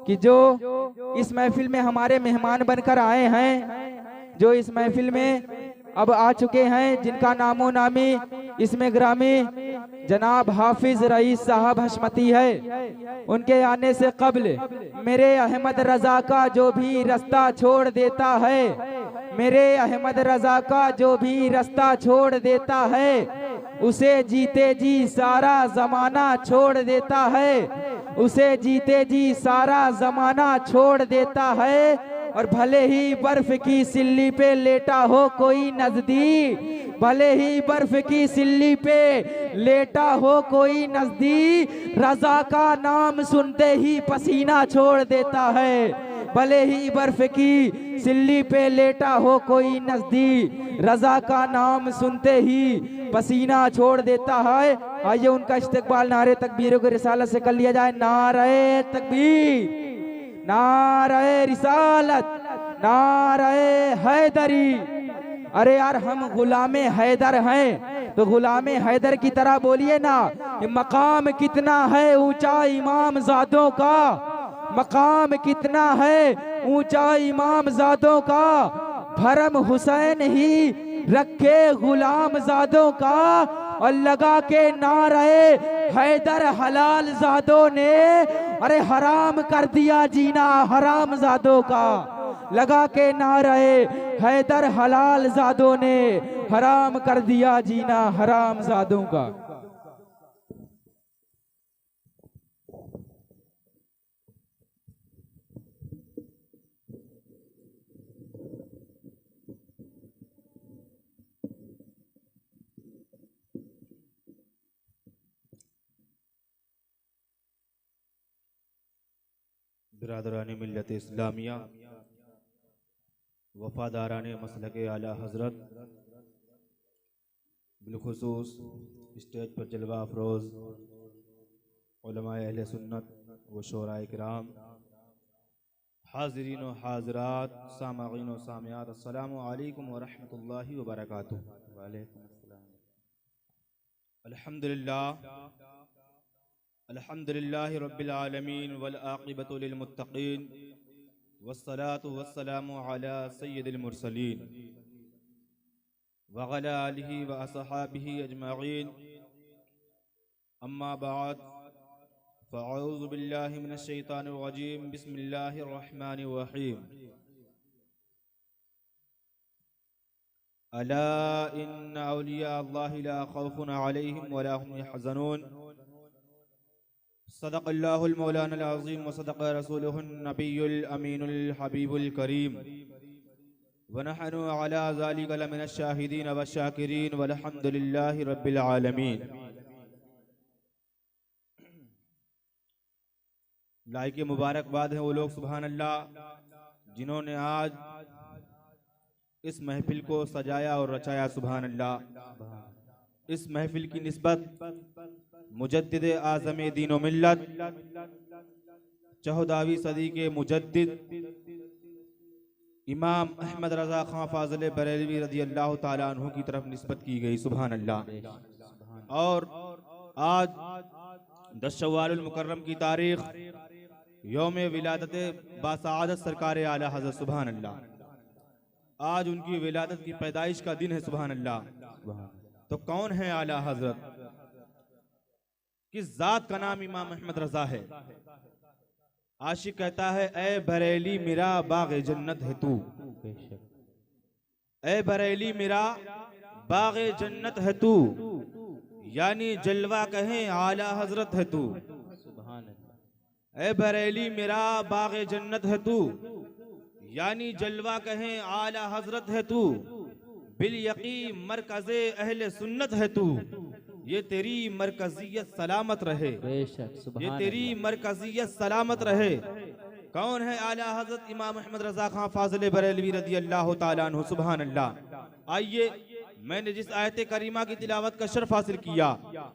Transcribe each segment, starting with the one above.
कि जो इस महफिल में हमारे मेहमान बनकर आए हैं, जो इस महफिल में अब आ चुके हैं, जिनका नामो नामी इसमें ग्रामी जनाब हाफिज रईस साहब हशमती है, उनके आने से कब्ल मेरे अहमद रजा का जो भी रास्ता छोड़ देता है, मेरे अहमद रजा का जो भी रास्ता छोड़ देता है, उसे जीते जी सारा जमाना छोड़ देता है, उसे जीते जी सारा जमाना छोड़ देता है। और भले ही बर्फ की सिल्ली पे लेटा हो कोई नजदीक, भले ही बर्फ की सिल्ली पे लेटा हो कोई नजदीक, रजा का नाम सुनते ही पसीना छोड़ देता है। भले ही बर्फ की सिल्ली पे लेटा हो कोई नजदीक, रजा का नाम सुनते ही पसीना छोड़ देता है। आइए उनका इस्तकबाल नारे तकबीर को रिसालत से कर लिया जाए। नारे तकबीर, नारे रिसालत, नारे हैदरी। अरे यार हम गुलामे हैदर हैं, तो गुलामे हैदर की तरह बोलिए ना। मकाम कितना है ऊंचा इमाम ज़ादों का, मकाम कितना है ऊंचा इमाम ज़ादों का, भरम हुसैन ही रखे गुलाम ज़ादों का। और लगा के नारे हैदर हलाल ज़ादों ने, अरे हराम कर दिया जीना हराम ज़ादों का। लगा के नारे हैदर हलाल ज़ादों ने हराम कर दिया जीना हराम ज़ादों का। बिरादरान मिल्लत इस्लामिया, वफादारान मसलक आला हज़रत, बिलखुसूस स्टेज पर जलवा अफरोज़ उलमाए अहले सुन्नत व शोराए किराम, हाज़रीन व हाज़रात, सामईन व सामियात, अस्सलामु अलैकुम व रहमतुल्लाहि व बरकातुहू। वालेकुम अस्सलाम। अल्हम्दुलिल्लाह, अल्हम्दुलिल्लाहि रब्बिल आलमीन वल आक़िबतु लिल मुत्तक़ीन वस्सलातु वस्सलामु अला सय्यिदिल मुरसलीन व अला आलिहि व अस्हाबिहि अजमईन। अम्मा बाद, फ़अऊज़ु बिल्लाहि मिनश शैतानिर रजीम। बिस्मिल्लाहिर रहमानिर रहीम। अला इन्ना औलिया अल्लाहि ला खौफुन अलैहिम व ला हुम यहज़नून। सदक़ल्लाहुल मौलानाल अज़ीम व सदक़ रसूलुहुन नबियुल अमीनुल हबीबुल करीम व नहनु अला ज़ालिका लमिनश शाहिदीन व शाकिरीन वल्हम्दुलिल्लाहि रब्बिल आलमीन। लाइक मुबारकबाद है वो लोग सुभान अल्लाह जिन्होंने आज इस महफिल को सजाया और रचाया। सुभान अल्लाह। इस महफिल की निस्बत मुजद्दिद आज़म दीन व मिल्लत, 14वीं सदी के मुजद्दिद इमाम अहमद रज़ा खां फ़ाज़िल बरेलवी रज़ी अल्लाह ताला अन्हु की तरफ निस्बत की गई। सुभान अल्लाह। और आज 10 शव्वाल मुकर्रम की तारीख यौम विलादत बासआदत सरकार आला हज़रत। सुभान अल्लाह। आज उनकी विलादत की पैदाइश का दिन है। सुभान अल्लाह। तो कौन है आला हज़रत? किस जात का नाम इमाम अहमद रजा है? आशिक कहता है ए बरेली मेरा बाग़ जन्नत है तू, ए बरेली मेरा बाग़ जन्नत है तू, यानी जलवा कहें आला हजरत है तू। ए बरेली मेरा बाग़ जन्नत है तू, यानी जलवा कहें आला हजरत है तू, बिल यकीन मरकज़े अहले सुन्नत है तू, ये तेरी मरकजियत सलामत रहे, ये तेरी मरकजियत सलामत रहे। कौन है आला हजरत इमाम अहमद रजा खां फ़ाज़िल बरेलवी रज़ी अल्लाह ताला अन्हु। सुभान अल्लाह। आइए, मैंने जिस आयत करीमा की तिलावत का शर्फ हासिल किया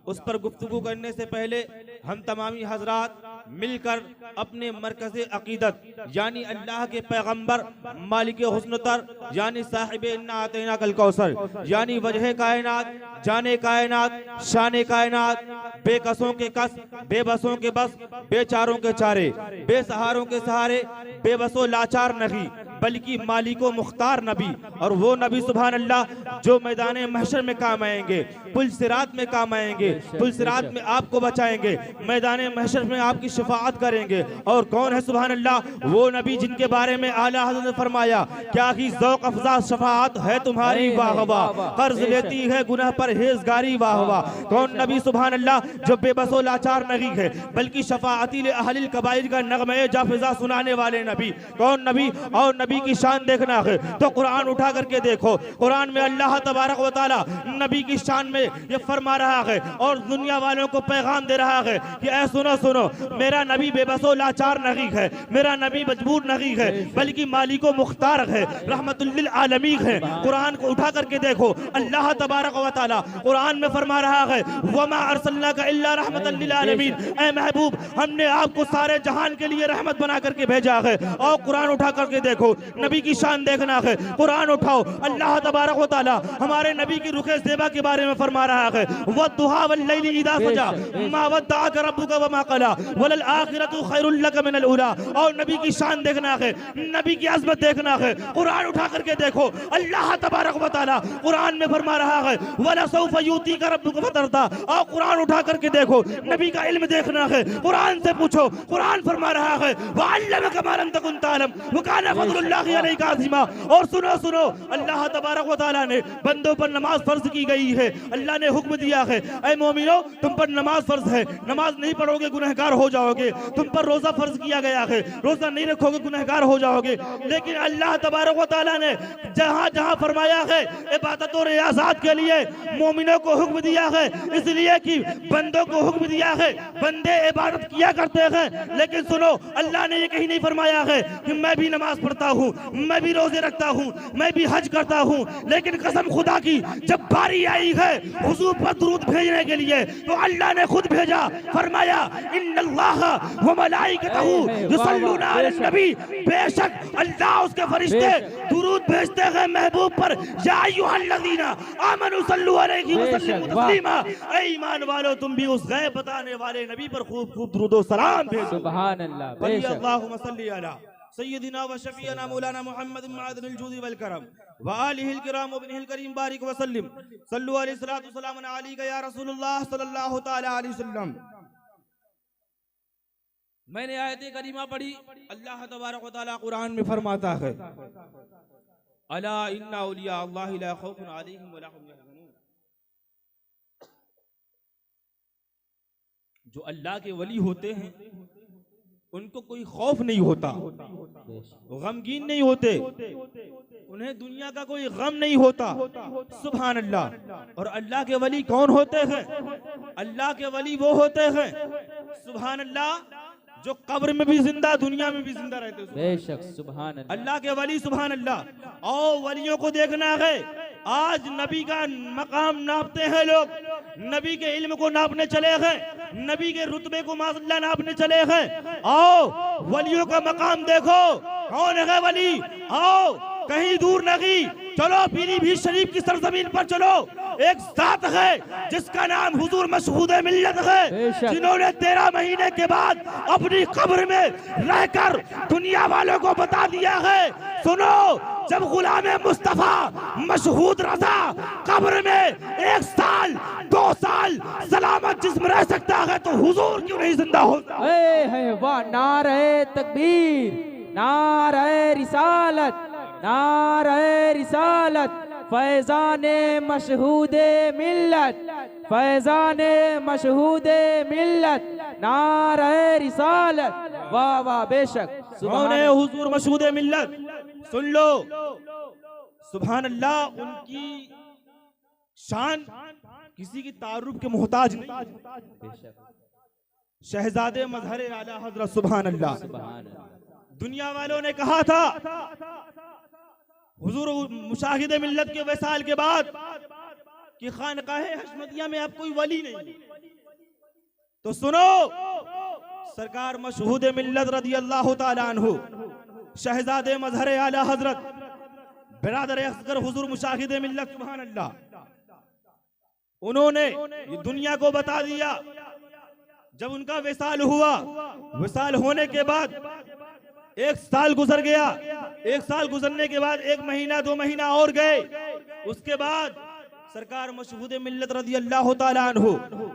उस पर गुफ्तगू करने से पहले हम तमामी हजरात मिलकर अपने मरकज़ अकीदत यानी अल्लाह के पैगंबर मालिक हुस्नतर यानी साहिब इन्ना अतैना कल कौसर यानी वजह कायनात, जाने कायनात, शान कायनात, बेकसों के कस, बेबसों के बस, बेचारों के चारे, बेसहारों के सहारे, बेबसों लाचार नहीं बल्कि मालिको मुख्तार नबी। और वो नबी सुभान अल्लाह जो मैदान महशर में काम आएंगे, पुल सिरात में काम आएंगे, पुल सिरात में आपको बचाएंगे, मैदान महशर में आपकी शफाअत करेंगे। और कौन है सुभान अल्लाह? वो नबी जिनके बारे में आला हज़रत ने फरमाया क्या ही ज़ौक़ अफ़ज़ा शफाअत है तुम्हारी वाह वाह, कर्ज लेती है गुनाह पर हेज़गारी वाह वाह। कौन नबी सुभान अल्लाह जो बेबसो लाचार नहीं है बल्कि शफाअती ले अहलिल कबाइर का नगमे जाफिज़ा सुनाने वाले नबी। कौन नबी? और नबी की शान देखना है तो कुरान उठा करके देखो। कुरान में अल्लाह तबारक व तआला नबी की शान में ये फरमा रहा है और दुनिया वालों को पैगाम दे रहा है कि ऐ सुनो सुनो, मेरा नबी बेबसो लाचार नहीं है, मेरा नबी मजबूर नहीं है बल्कि मालिको मुख्तार है, रहमतुल लिल आलमीन है। कुरान को उठा करके देखो, अल्लाह तबारक व तआला कुरान में फरमा रहा है वमा अरसलनाका इल्ला रहमतल लिल आलमीन, ऐ महबूब हमने आपको सारे जहान के लिए रहमत बना करके भेजा है। और कुरान उठा करके देखो, नबी की शान देखना है, कुरान उठाओ। अल्लाह तबारक व तआला हमारे नबी की रुखे ज़ेबा के बारे में फरमा रहा है वद्दुहा वल्लैलि इज़ा सजा मा वद्दअका रब्बुका वमा क़ला वलल आखिरतु खैरुल लक मिनल ऊला। और नबी की शान देखना है, नबी की अज़मत देखना है, कुरान उठा करके देखो। अल्लाह तबारक व तआला कुरान में फरमा रहा है वला सौफ़ युतीका रब्बुका फतरदा। और कुरान उठा करके देखो, नबी का इल्म देखना है, कुरान से पूछो। कुरान फरमा रहा है वअल्लमका मा लम तकुन तअलम व काना फज़लुल्लाहि अलैका अज़ीमा। और सुनो सुनो, अल्लाह तबारक व तआला ने बंदों पर नमाज फर्ज की गई है। अल्लाह ने हुक्म दिया है ऐ मोमिनो तुम पर नमाज फर्ज है, नमाज नहीं पढ़ोगे गुनहगार हो जाओगे। तुम पर रोजा फर्ज किया गया है, रोजा नहीं रखोगे गुनहगार हो जाओगे। लेकिन अल्लाह तबारक व तआला ने जहां जहां फरमाया है इबादत और रियाज़त के लिए मोमिनों को हुक्म दिया है, इसलिए कि बंदों को हुक्म दिया है बंदे इबादत किया करते हैं। लेकिन सुनो, अल्लाह ने ये कहीं नहीं फरमाया है कि मैं भी नमाज पढ़ता हूँ, मैं भी रोजे रखता हूँ, मैं भी हज करता हूँ। लेकिन कसम खुदा की जब बारी आई है हुजूर पर दुरूद भेजने के लिए तो अल्लाह ने खुद भेजा, फरमाया इन्नल्लाह व मलाइकतहू युसल्लूना अलन नबी, बेशक अल्लाह उसके फरिश्ते दुरूद भेजते हैं महबूब पर। या अय्युहल्लज़ीना आमनू सल्लू अलैहि व सल्लिमू तस्लीमा। ऐ ईमान वालों तुम भी उस गैब बताने वाले नबी पर खूब खूब दुरूद व सलाम भेजो। सुभान अल्लाह, बेशक। अल्लाहुम्मा सल्ली अला सय्यदिना व शफीअना मौलाना मुहम्मद मादनिल जूदी वल करम व आलिहिल किराम व इब्निहिल करीम बारिक व सल्लिम सल्लु अलैहि सलातु सलाम अलैका या रसूलुल्लाह सल्लल्लाहु तआला अलैहि वसल्लम। मैंने आयत करीमा पढ़ी, अल्लाह तबारक व तआला कुरान में फरमाता है अला इन्ना औलिया अल्लाहि ला खौफुन अलैहिम व ला हुम यहज़नून। जो अल्लाह के वली होते हैं उनको कोई खौफ नहीं होता, गमगीन नहीं होते, उन्हें दुनिया का कोई गम नहीं होता। सुभान अल्लाह। और अल्लाह के वली कौन होते हैं? अल्लाह के वली वो होते हैं सुभान अल्लाह जो कब्र में भी जिंदा, दुनिया में भी जिंदा रहते हैं। बेशक सुभान अल्लाह। अल्लाह के वली सुभान अल्लाह। और वलियों को देखना है, आज नबी का मकाम नापते हैं लोग, नबी के इल्म को नापने चले गए, नबी के रुतबे को माशाअल्लाह नापने चले गए। आओ वलियों का मकाम देखो, कौन है वली? आओ कहीं दूर नहीं, चलो पीलीभीत शरीफ की सरजमीन पर चलो। एक जात है जिसका नाम हुजूर मशहूदे मिल्लत है, जिन्होंने 13 महीने के बाद अपनी कब्र में रहकर दुनिया वालों को बता दिया है सुनो, जब गुलाम मुस्तफा मशहूद रजा कब्र में 1 साल 2 साल सलामत जिस्म रह सकता है तो हुजूर क्यों नहीं जिंदा होता? वाह, नारे तकबीर, नारे रिसालत, नारे रिसालत, फैजाने मशहूदे मिल्लत, फैजाने मशहूदे मिल्लत, नारे रिसालत। वाह वाह, बेशक। कौन है हुजूर मशहूदे मिल्लत? सुन लो सुभान अल्लाह। उनकी शान किसी की तारुफ के मोहताज नहीं। शहजादे मजहर आला हजरत सुभान अल्लाह। दुनिया वालों ने कहा था हुजूर मुशाहिदे मिल्लत के वसाल के बाद कि खानकाहे हशमतिया में अब कोई वली नहीं। तो सुनो, सरकार मशहूद मिल्लत रदी अल्लाह ताला अन्हु शहजादे मजहर आला हजरत बिरादर असगर हुजूर मुशाहिद मिल्लत सुभान अल्लाह, उन्होंने ये दुनिया को बता दिया। जब उनका विसाल हुआ, विसाल होने के बाद 1 साल गुजर गया। 1 साल गुजरने के बाद 1 महीना 2 महीना और गए। उसके बाद सरकार मशहूद मिल्लत रज़ी अल्लाह ताला अन्हु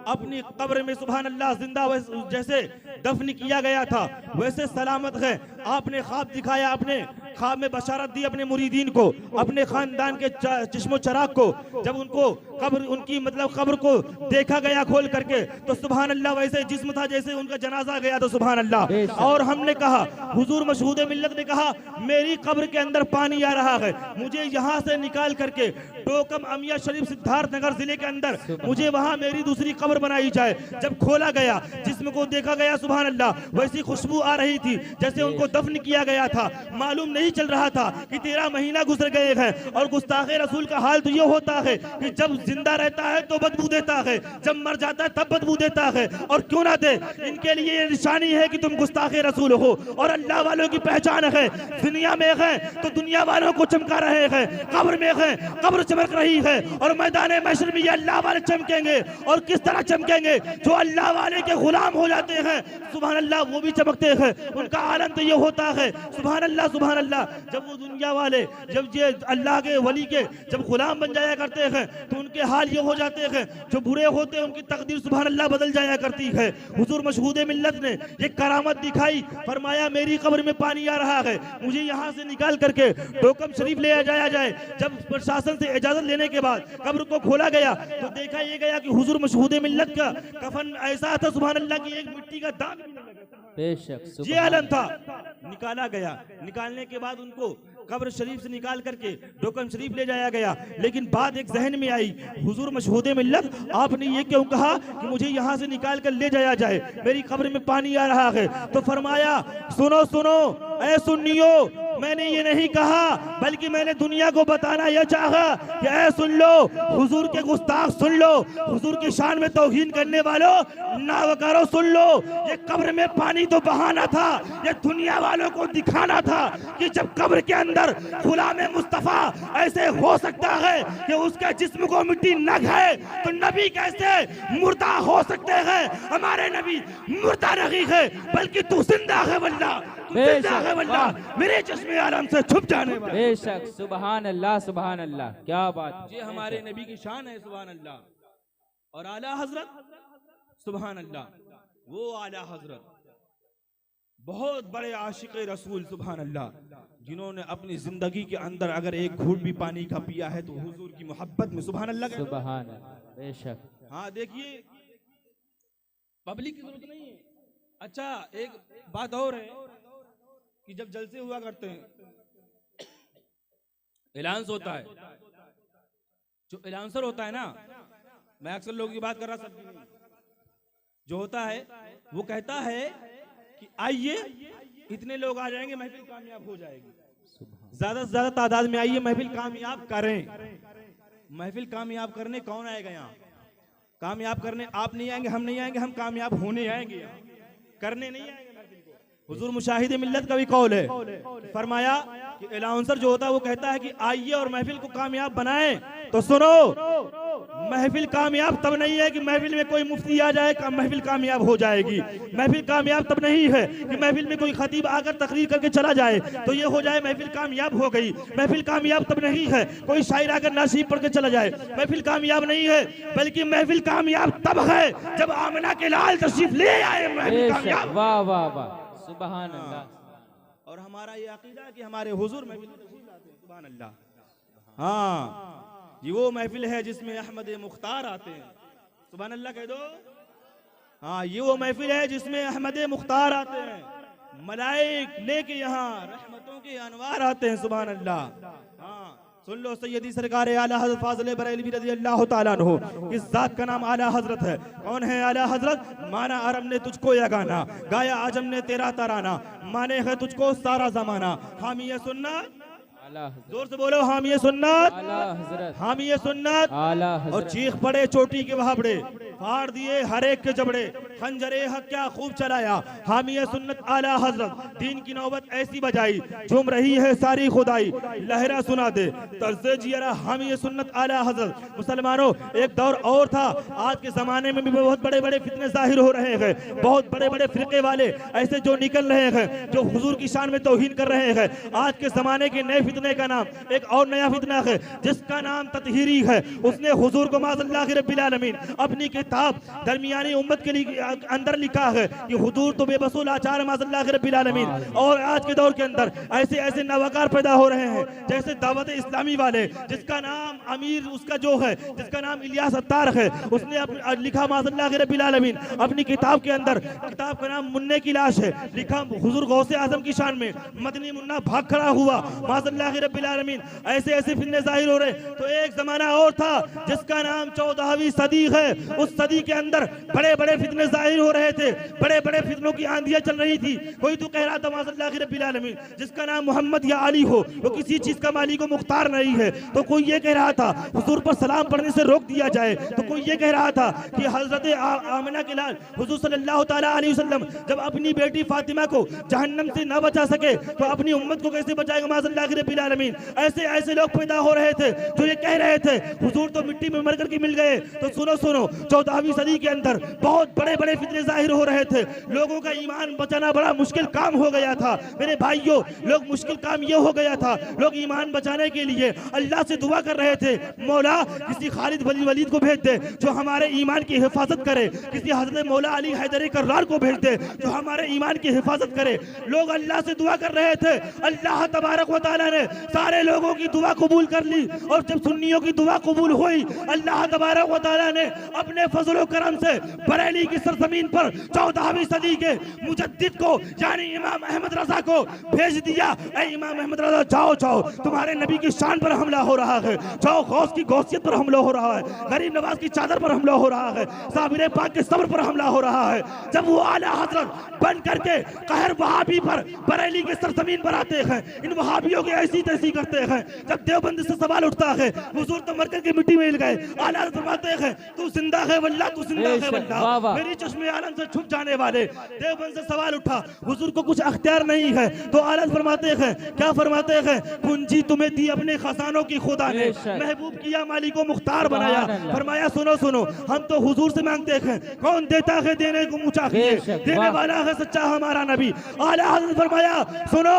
अपनी कब्र में सुभान अल्लाह जिंदा जैसे दफन किया गया था वैसे सलामत है। आपने ख्वाब दिखाया, अपने ख्वाब में बशारत दी अपने मुरीदीन को, अपने खानदान के चश्मो चराग को। जब उनको कब्र उनकी मतलब कब्र को देखा गया खोल करके तो सुभान अल्लाह वैसे जिस्म था जैसे उनका जनाजा गया था सुभान अल्लाह। और हमने कहा, हुजूर मशहूद मिल्लत ने कहा, मेरी कब्र के अंदर पानी आ रहा है, मुझे यहाँ से निकाल करके डोकम अमिया शरीफ सिद्धार्थ नगर जिले के अंदर मुझे वहाँ मेरी दूसरी कब्र बनाई जाए। जब खोला गया, जिस्म को देखा गया सुभान अल्लाह, वैसी खुशबू आ रही थी जैसे उनको दफन किया गया था। मालूम नहीं चल रहा था कि 13 महीना गुजर गए हैं। और गुस्ताखे रसूल का हाल तो ये होता है कि जब जिंदा रहता है तो बदबू देता है, जब मर जाता है तब बदबू देता है। और क्यों ना दे, इनके लिए ये निशानी है कि तुम गुस्ताखे रसूल हो और अल्लाह वालों की पहचान है। दुनिया में है तो दुनिया वालों को चमका रहे हैं, कब्र में है कब्र चमक रही है, और मैदान महशर में ये अल्लाह वाले चमकेंगे। और किस तरह चमकेंगे? जो अल्लाह वाले के गुलाम हो जाते हैं सुभान अल्लाह वो भी चमकते हैं। उनका आलम तो ये होता है सुभान अल्लाह सुभान अल्लाह। जब वो दुनिया वाले जब ये अल्लाह के वली के जब गुलाम बन जाया करते हैं तो उनके हाल ये हो जाते हैं, जो बुरे होते हैं उनकी तकदीर सुभान अल्लाह बदल जाया करती है। हुजूर मशहूद मिल्लत ने ये करामत दिखाई, फरमाया मेरी कब्र में पानी आ रहा है, मुझे यहाँ से निकाल करके डोकम शरीफ ले जाया जाए। जब प्रशासन से इजाजत लेने के बाद कब्र को खोला गया तो देखा ये गया कि हुजूर मशहूद मिल्लत का कफन ऐसा था सुभान अल्लाह की एक मिट्टी का दाग भी नहीं लगा। बेशक ये आलम था। निकाला गया, निकालने के बाद उनको कब्र शरीफ से निकाल करके डोकम शरीफ ले जाया गया। लेकिन बात एक जहन में आई, हुजूर मशहूद मिल्लत आपने ये क्यों कहा कि मुझे यहाँ से निकाल कर ले जाया जाए, मेरी कब्र में पानी आ रहा है? तो फरमाया सुनो सुनो ऐ सुन्नियो, मैंने ये नहीं कहा बल्कि मैंने दुनिया को बताना यह चाहा कि ऐ सुन लो, हुजूर के गुस्ताख सुन लो, हुजूर की शान में तौहीन करने वालों नावकारों सुन लो, ये कब्र में पानी तो बहाना था, ये दुनिया वालों को दिखाना था कि जब कब्र के अंदर गुलाम मुस्तफा ऐसे हो सकता है कि उसके जिस्म को मिट्टी न खाए तो नबी कैसे मुर्दा हो सकते हैं? हमारे नबी मुर्दा नहीं है बल्कि तू जिंदा है वल्लाह, मेरे चश्मे आलम से छुप जाने वाला। बेशक सुभान अल्लाह सुभान अल्लाह, क्या बात। ये हमारे नबी की शान है सुभान अल्लाह। और आला हजरत सुभान अल्लाह, वो आला हजरत बहुत बड़े आशिक रसूल सुभान अल्लाह, जिन्होंने अपनी जिंदगी के अंदर अगर एक घूंट भी पानी का पिया है तो हुजूर की मोहब्बत में सुभान अल्लाह सुभान अल्लाह। बेशक हाँ देखिए, पब्लिक की जरूरत नहीं है। अच्छा एक बात और है कि जब जलसे हुआ करते हैं, एलाउंस होता है, जो एलाउंसर होता है ना, मैं अक्सर लोगों की बात कर रहा सब जो होता है वो कहता है कि आइए इतने लोग आ जाएंगे महफिल कामयाब हो जाएगी, ज्यादा से ज्यादा तादाद में आइए महफिल कामयाब करें। महफिल कामयाब करने कौन आएगा यहाँ? कामयाब करने आप नहीं आएंगे, हम नहीं आएंगे, हम कामयाब होने आएंगे, यहाँ करने नहीं आएंगे। हुजूर मुशाहिद मिल्लत का भी कौल है, फरमाया कि एलाउंसर जो होता है वो कहता है कि आइए और महफिल को कामयाब बनाएं। तो सुनो, महफिल कामयाब तब नहीं है कि महफिल में कोई मुफ्ती आ जाए महफिल कामयाब हो जाएगी। महफिल कामयाब तब नहीं है कि महफिल में कोई खतीब आकर तकरीर करके चला जाए तो ये हो जाए महफिल कामयाब हो गई। महफिल कामयाब तब नहीं है कोई शायर आकर नासीब पढ़ के चला जाए, महफिल कामयाब नहीं है, बल्कि महफिल कामयाब तब है जब आमना के लाल तशरीफ ले आए, महफिल कामयाब। वाह वाह वाह सुभान अल्लाह। और हमारा ये अकीदा है कि हमारे हुजूर महफिल में तशरीफ लाते हैं सुभान अल्लाह। हाँ, ये वो महफिल है जिसमें अहमद मुख्तार आते हैं, सुभान अल्लाह कह दो। हाँ, ये वो महफिल है जिसमें अहमद मुख्तार आते हैं, मलाइक लेके यहाँ रहमतों के अनवार आते हैं, सुभान अल्लाह। हाँ, सुन लो, सैयदी सरकार आला हज़रत फाज़िल बरेलवी रज़ी अल्लाह ताला अन्हु, इस जात का नाम आला हजरत है। कौन है आला हजरत? माना अरब ने तुझको यह गाना, गाया आजम ने तेरा तराना, माने है तुझको सारा जमाना। हामी सुन्नत, जोर से बोलो, हामी सुन्नत, हामी सुन्नत। और चीख पड़े चोटी के वहाबड़े, फाड़ दिए हर एक के जबड़े, खंजरे हक क्या खूब चलाया, हामिया सुन्नत आला हजरत, दीन की नौबत ऐसी बजाई, झूम रही है सारी खुदाई, लहरा सुना दे तर्ज़े जियरा हामिया सुन्नत आला हजरत। मुसलमानों, एक दौर और था, आज के जमाने में भी बहुत बड़े बड़े फितने जाहिर हो रहे हैं, बहुत बड़े बड़े फिरके वाले ऐसे जो निकल रहे हैं, जो हुजूर की शान में तौहीन कर रहे हैं। आज के जमाने के नए फितने का नाम, एक और नया फितना है जिसका नाम ततहीरी है। उसने हुजूर को माज़ल्लाह रब्बिल आलमीन अपनी किताब दरमियानी उम्मत के लिए अंदर लिखा है कि हुजूर तो बेबसूल आचार माज़ल्लाह रब्बिल आलमीन। और आज के दौर के अंदर ऐसे ऐसे नवाकार पैदा हो रहे हैं, जैसे दावत इस्लामी वाले, जिसका नाम अमीर उसका जो है, जिसका नाम इलियास अत्तार है, उसने लिखा माज़ल्लाह रब्बिल आलमीन अपनी किताब के अंदर, किताब का नाम मुन्ने की लाश है, लिखा हुजूर गौसे आजम की शान में मदनी मुन्ना भाग खड़ा हुआ माज़ल्लाह रब्बिल आलमीन। ऐसे ऐसे फितने जाहिर हो रहे। तो एक जमाना और था जिसका नाम 14वीं सदी है, उस सदी के अंदर बड़े बड़े फितने जाहिर हो रहे थे, बड़े बड़े फितनों की आंधियां चल रही थी। कोई तो कह रहा था माज़ल्लाह रब्बिल आलमीन जिसका नाम मोहम्मद या अली हो, वो किसी चीज का मालिक व मुख्तार नहीं है। तो कोई ये कह रहा था हुजूर पर सलाम पढ़ने से रोक दिया जाए, तो कोई ये कह रहा था कि हजरत आमिना के लाल हुजूर सल्लल्लाहु तआला अलैहि वसल्लम जब अपनी बेटी फातिमा को जहन्नम से न बचा सके तो अपनी उम्मत को कैसे बचाएगा माज़ल्लाह रब्बिल आलमीन। ऐसे ऐसे लोग पैदा हो रहे थे जो ये कह रहे थे हुजूर तो मिट्टी में मर करके मिल गए। तो सुनो सुनो, 14वीं सदी के अंदर बहुत बड़े बड़े फितने जाहिर हो रहे थे, लोगों का ईमान बचाना बड़ा मुश्किल काम हो गया था। मेरे भाइयों, लोग मुश्किल काम ये हो गया था, लोग ईमान बचाने के लिए अल्लाह से दुआ कर रहे थे, मौला किसी खालिद वलीद को भेज दे जो हमारे ईमान की हिफाजत करे, किसी हजरत मौला अली हैदर कर्रार को भेज दे जो हमारे ईमान की हिफाजत करे। लोग अल्लाह से दुआ कर रहे थे, अल्लाह तबारक व तआला ने सारे लोगों की दुआ कबूल कर ली। और जब सुन्नियों की दुआ कबूल हुई, अल्लाह तबारक व तआला ने अपने फजल व करम से बरेली की सरजमीन पर 14वीं सदी के मुजद्दिद को यानी इमाम अहमद रजा को भेज दिया। ऐ इमाम अहमद रजा, जाओ जाओ, तुम्हारे नबी की शान पर हमला हो रहा है, जाओ गौस की गौसियत पर हमला हो रहा है, गरीब नवाज की चादर पर हमला हो रहा है, साबिर पाक के सब्र पर हमला हो रहा है। जब वो आला हजरत बन करके कहर वहाबी पर बरेली की सरजमीन पर आते हैं, इन वहाबियों की ऐसी तैसी करते हैं। जब देवबंद से सवाल उठता है हुजूर तो मर करके मिट्टी में मिल गए, आला हजरत फरमाते हैं तू जिंदा है वल्लाह, तू जिंदा है वल्लाह, मेरी चश्मे आलम से छुप जाने वाले। देवबंद से सवाल उठा, हुजूर को कुछ अख्तियार नहीं है, तो आला फरमाते हैं, क्या फरमाते हैं, कुंजी तुम्हें दी अपने खजानों की खुदा ने, महबूब किया मालिको मुख्तार बनाया। फरमाया सुनो सुनो, हम तो हुजूर से मांगते हैं, कौन देता है देने को मुँह चाहिए, देने वाला है सच्चा हमारा नबी। आला हजरत फरमाया सुनो,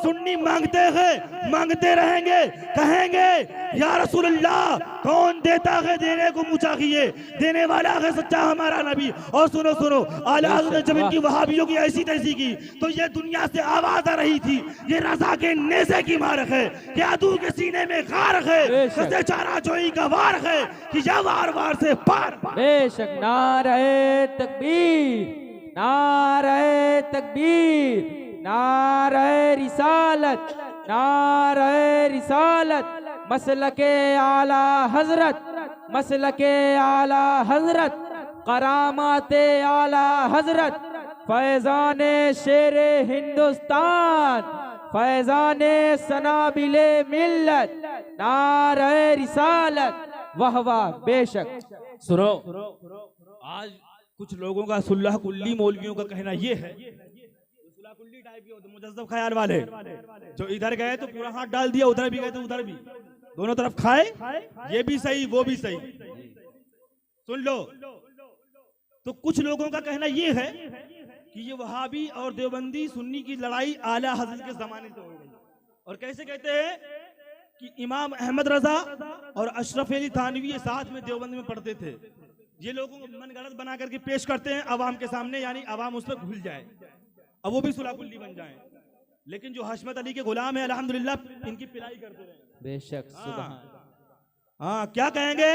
सुन्नी मांगते हैं, मांगते रहेंगे, कहेंगे या रसूल अल्लाह कौन देता है देने को मुँह चाहिए, देने वाला है सच्चा हमारा नबी। और सुनो सुनो, आला हजरत ने जब इनकी वहाबियों की ऐसी तैसी की तो ये दुनिया से आवाज आ रही थी, ये रजा के नेज़े की मारक है, ये अदू के सीने में खार है, सच्चे चारा जोई का वार है कि या वार वार से पार। बेशक नारे तकबीर, नारे तकबीर, नारे रिसालत, नारे रिसालत, मसलके आला हजरत, मसलके आला हजरत, करामाते आला हजरत, फैजाने शेरे हिंदुस्तान, फैजाने सनाबिले मिल्लत, नारे रिसालत। वाह वाह, बेशक। सुनो, आज कुछ लोगों का सुल्लाह कुल्ली मौलवियों का कहना ये है, सुल्लाह कुल्ली टाइप के होते मुजज़्ज़ब ख्याल वाले, जो इधर गए तो पूरा हाथ डाल दिया, उधर भी गए तो उधर भी, दोनों तरफ खाए, ये भी सही वो भी सही। सुन लो, तो कुछ लोगों का कहना ये है कि ये वहाबी और देवबंदी सुन्नी की लड़ाई आला हजरत के जमाने से हो गई। और कैसे कहते हैं कि इमाम अहमद रजा और अशरफ अली थानवी ये साथ में देवबंद में पढ़ते थे। ये लोगों को मन गलत बना करके पेश करते हैं अवाम के सामने, यानी अवाम उस पर भूल जाए, अब वो भी सुलाकुल्ली बन जाए। लेकिन जो हशमत अली के गुलाम है अल्हम्दुलिल्लाह इनकी पिलाई करते रहे। बेशक, सुभान। हाँ, क्या कहेंगे,